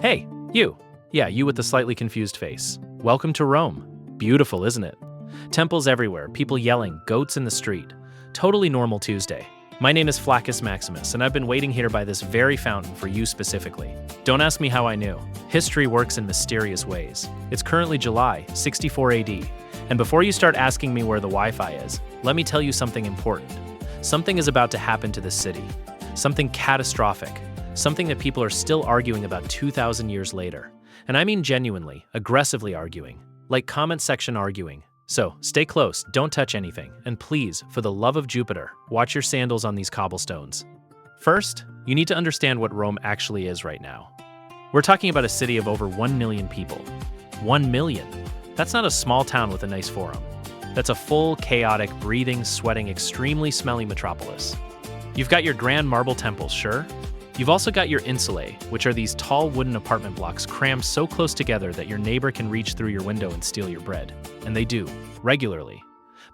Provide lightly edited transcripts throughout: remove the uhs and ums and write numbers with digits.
Hey, you. Yeah, you with the slightly confused face. Welcome to Rome. Beautiful, isn't it? Temples everywhere, people yelling, goats in the street. Totally normal Tuesday. My name is Flaccus Maximus, and I've been waiting here by this very fountain for you specifically. Don't ask me how I knew. History works in mysterious ways. It's currently July, 64 AD. And before you start asking me where the Wi-Fi is, let me tell you something important. Something is about to happen to this city. Something catastrophic. Something that people are still arguing about 2,000 years later. And I mean genuinely, aggressively arguing. Like comment section arguing. So, stay close, don't touch anything, and please, for the love of Jupiter, watch your sandals on these cobblestones. First, you need to understand what Rome actually is right now. We're talking about a city of over 1 million people. 1 million. That's not a small town with a nice forum. That's a full, chaotic, breathing, sweating, extremely smelly metropolis. You've got your grand marble temples, sure? You've also got your insulae, which are these tall wooden apartment blocks crammed so close together that your neighbor can reach through your window and steal your bread. And they do, regularly.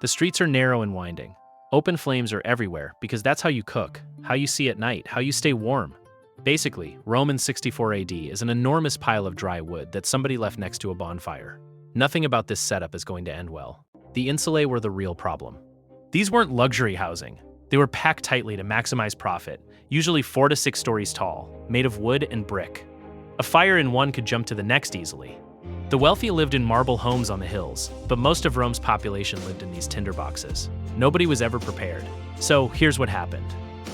The streets are narrow and winding. Open flames are everywhere because that's how you cook, how you see at night, how you stay warm. Basically, Rome in 64 AD is an enormous pile of dry wood that somebody left next to a bonfire. Nothing about this setup is going to end well. The insulae were the real problem. These weren't luxury housing. They were packed tightly to maximize profit, usually 4 to 6 stories tall, made of wood and brick. A fire in one could jump to the next easily. The wealthy lived in marble homes on the hills, but most of Rome's population lived in these tinderboxes. Nobody was ever prepared. So here's what happened.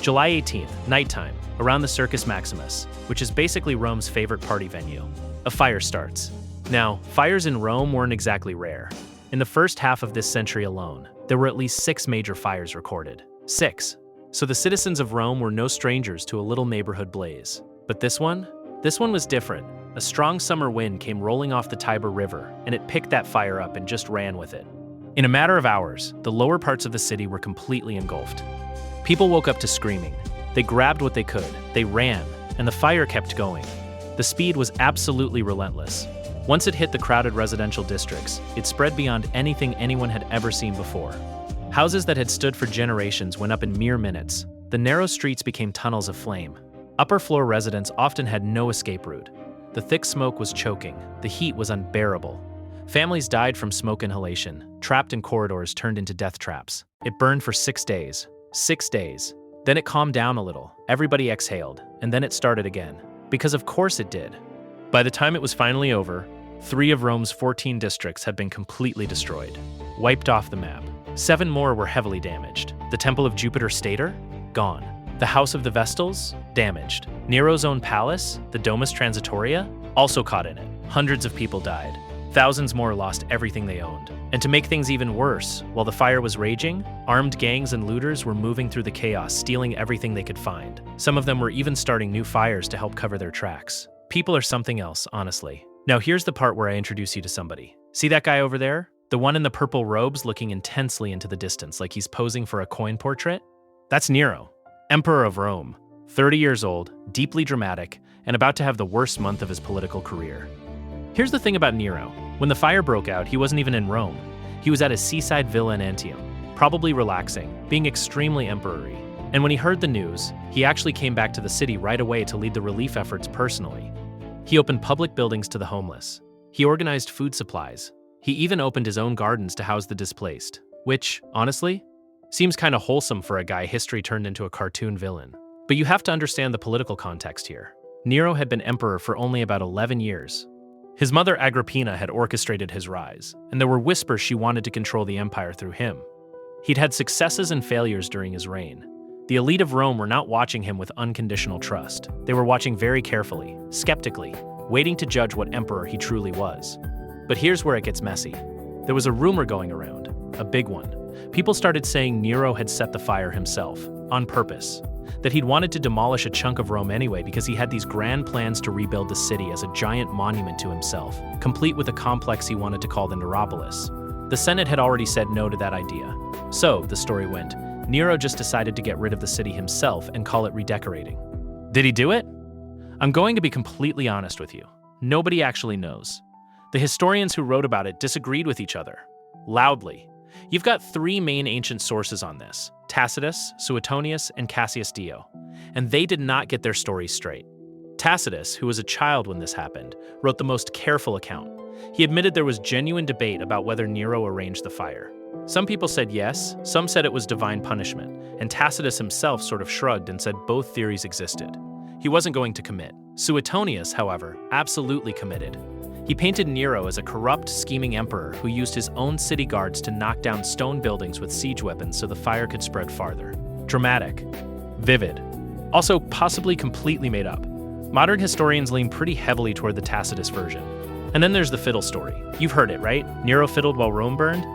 July 18th, nighttime, around the Circus Maximus, which is basically Rome's favorite party venue. A fire starts. Now, fires in Rome weren't exactly rare. In the first half of this century alone, there were at least 6 major fires recorded. 6. So the citizens of Rome were no strangers to a little neighborhood blaze. But this one was different. A strong summer wind came rolling off the Tiber River, and it picked that fire up and just ran with it. In a matter of hours, the lower parts of the city were completely engulfed. People woke up to screaming. They grabbed what they could, they ran, and the fire kept going. The speed was absolutely relentless. Once it hit the crowded residential districts, it spread beyond anything anyone had ever seen before. Houses that had stood for generations went up in mere minutes. The narrow streets became tunnels of flame. Upper floor residents often had no escape route. The thick smoke was choking. The heat was unbearable. Families died from smoke inhalation. Trapped in corridors turned into death traps. It burned for 6 days. 6 days. Then it calmed down a little. Everybody exhaled. And then it started again. Because of course it did. By the time it was finally over, 3 of Rome's 14 districts had been completely destroyed. Wiped off the map. 7 more were heavily damaged. The Temple of Jupiter Stator? Gone. The House of the Vestals? Damaged. Nero's own palace? The Domus Transitoria? Also caught in it. Hundreds of people died. Thousands more lost everything they owned. And to make things even worse, while the fire was raging, armed gangs and looters were moving through the chaos, stealing everything they could find. Some of them were even starting new fires to help cover their tracks. People are something else, honestly. Now here's the part where I introduce you to somebody. See that guy over there? The one in the purple robes looking intensely into the distance like he's posing for a coin portrait? That's Nero, Emperor of Rome, 30 years old, deeply dramatic, and about to have the worst month of his political career. Here's the thing about Nero. When the fire broke out, he wasn't even in Rome. He was at a seaside villa in Antium, probably relaxing, being extremely emperor-y. And when he heard the news, he actually came back to the city right away to lead the relief efforts personally. He opened public buildings to the homeless. He organized food supplies. He even opened his own gardens to house the displaced, which, honestly, seems kind of wholesome for a guy history turned into a cartoon villain. But you have to understand the political context here. Nero had been emperor for only about 11 years. His mother Agrippina had orchestrated his rise, and there were whispers she wanted to control the empire through him. He'd had successes and failures during his reign. The elite of Rome were not watching him with unconditional trust. They were watching very carefully, skeptically, waiting to judge what emperor he truly was. But here's where it gets messy. There was a rumor going around, a big one. People started saying Nero had set the fire himself, on purpose. That he'd wanted to demolish a chunk of Rome anyway because he had these grand plans to rebuild the city as a giant monument to himself, complete with a complex he wanted to call the Neropolis. The Senate had already said no to that idea. So, the story went, Nero just decided to get rid of the city himself and call it redecorating. Did he do it? I'm going to be completely honest with you. Nobody actually knows. The historians who wrote about it disagreed with each other. Loudly. You've got 3 main ancient sources on this, Tacitus, Suetonius, and Cassius Dio, and they did not get their stories straight. Tacitus, who was a child when this happened, wrote the most careful account. He admitted there was genuine debate about whether Nero arranged the fire. Some people said yes, some said it was divine punishment, and Tacitus himself sort of shrugged and said both theories existed. He wasn't going to commit. Suetonius, however, absolutely committed. He painted Nero as a corrupt, scheming emperor who used his own city guards to knock down stone buildings with siege weapons so the fire could spread farther. Dramatic. Vivid. Also possibly completely made up. Modern historians lean pretty heavily toward the Tacitus version. And then there's the fiddle story. You've heard it, right? Nero fiddled while Rome burned?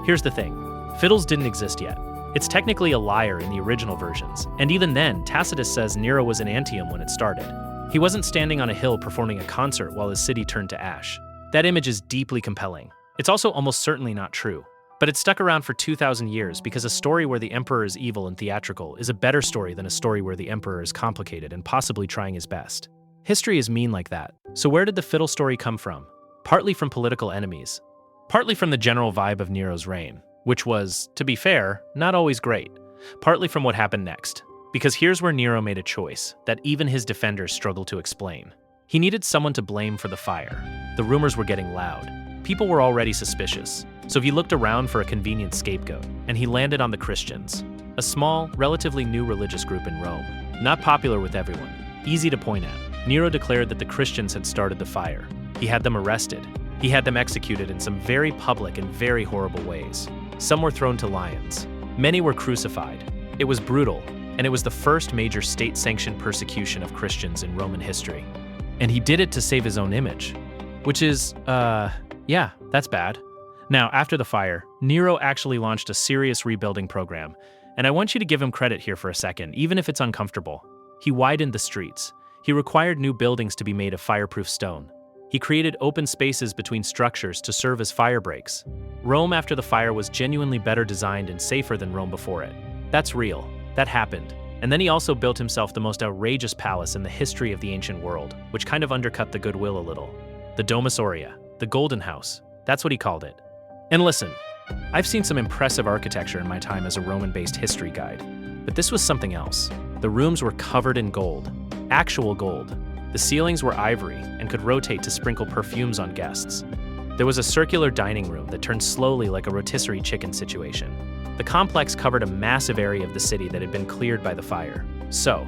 Here's the thing. Fiddles didn't exist yet. It's technically a liar in the original versions, and even then, Tacitus says Nero was in Antium when it started. He wasn't standing on a hill performing a concert while his city turned to ash. That image is deeply compelling. It's also almost certainly not true. But it stuck around for 2,000 years because a story where the emperor is evil and theatrical is a better story than a story where the emperor is complicated and possibly trying his best. History is mean like that. So where did the fiddle story come from? Partly from political enemies. Partly from the general vibe of Nero's reign, which was, to be fair, not always great. Partly from what happened next. Because here's where Nero made a choice that even his defenders struggled to explain. He needed someone to blame for the fire. The rumors were getting loud. People were already suspicious. So he looked around for a convenient scapegoat, and he landed on the Christians. A small, relatively new religious group in Rome. Not popular with everyone. Easy to point at. Nero declared that the Christians had started the fire. He had them arrested. He had them executed in some very public and very horrible ways. Some were thrown to lions. Many were crucified. It was brutal, and it was the first major state-sanctioned persecution of Christians in Roman history. And he did it to save his own image. Which is, yeah, that's bad. Now, after the fire, Nero actually launched a serious rebuilding program, and I want you to give him credit here for a second, even if it's uncomfortable. He widened the streets. He required new buildings to be made of fireproof stone. He created open spaces between structures to serve as fire breaks. Rome after the fire was genuinely better designed and safer than Rome before it. That's real. That happened. And then he also built himself the most outrageous palace in the history of the ancient world, which kind of undercut the goodwill a little. The Domus Aurea, the Golden House. That's what he called it. And listen, I've seen some impressive architecture in my time as a Roman-based history guide, but this was something else. The rooms were covered in gold. Actual gold. The ceilings were ivory and could rotate to sprinkle perfumes on guests. There was a circular dining room that turned slowly like a rotisserie chicken situation. The complex covered a massive area of the city that had been cleared by the fire. So,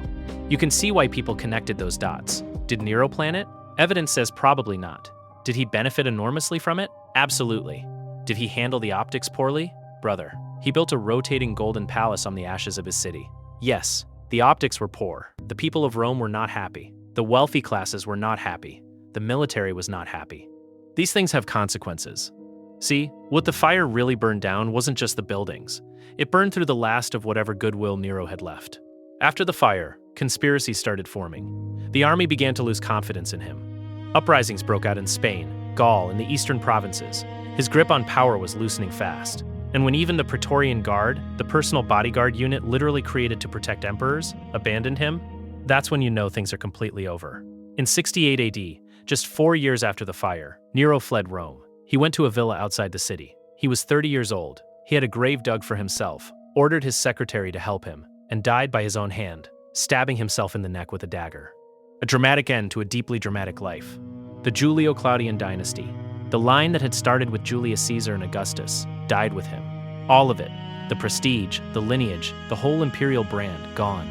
you can see why people connected those dots. Did Nero plan it? Evidence says probably not. Did he benefit enormously from it? Absolutely. Did he handle the optics poorly? Brother, he built a rotating golden palace on the ashes of his city. Yes, the optics were poor. The people of Rome were not happy. The wealthy classes were not happy. The military was not happy. These things have consequences. See, what the fire really burned down wasn't just the buildings. It burned through the last of whatever goodwill Nero had left. After the fire, conspiracies started forming. The army began to lose confidence in him. Uprisings broke out in Spain, Gaul, and the eastern provinces. His grip on power was loosening fast. And when even the Praetorian Guard, the personal bodyguard unit literally created to protect emperors, abandoned him, that's when you know things are completely over. In 68 AD, just 4 years after the fire, Nero fled Rome. He went to a villa outside the city. He was 30 years old. He had a grave dug for himself, ordered his secretary to help him, and died by his own hand, stabbing himself in the neck with a dagger. A dramatic end to a deeply dramatic life. The Julio-Claudian dynasty, the line that had started with Julius Caesar and Augustus, died with him. All of it, the prestige, the lineage, the whole imperial brand, gone.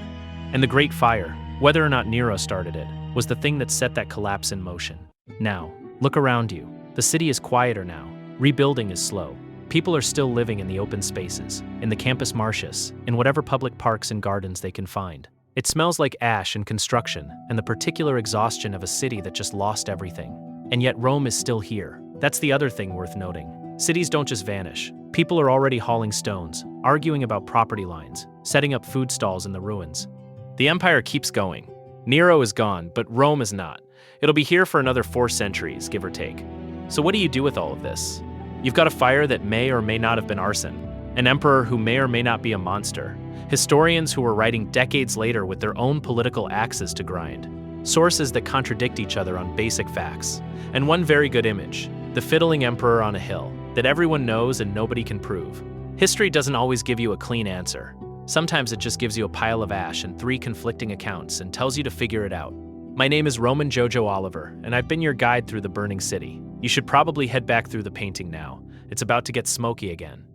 And the Great Fire, whether or not Nero started it, was the thing that set that collapse in motion. Now, look around you. The city is quieter now. Rebuilding is slow. People are still living in the open spaces, in the campus martius, in whatever public parks and gardens they can find. It smells like ash and construction, and the particular exhaustion of a city that just lost everything. And yet Rome is still here. That's the other thing worth noting. Cities don't just vanish. People are already hauling stones, arguing about property lines, setting up food stalls in the ruins. The empire keeps going. Nero is gone, but Rome is not. It'll be here for another 4 centuries, give or take. So what do you do with all of this? You've got a fire that may or may not have been arson, an emperor who may or may not be a monster, historians who are writing decades later with their own political axes to grind, sources that contradict each other on basic facts, and one very good image, the fiddling emperor on a hill, that everyone knows and nobody can prove. History doesn't always give you a clean answer. Sometimes it just gives you a pile of ash and 3 conflicting accounts and tells you to figure it out. My name is Roman Jojo Oliver, and I've been your guide through the burning city. You should probably head back through the painting now. It's about to get smoky again.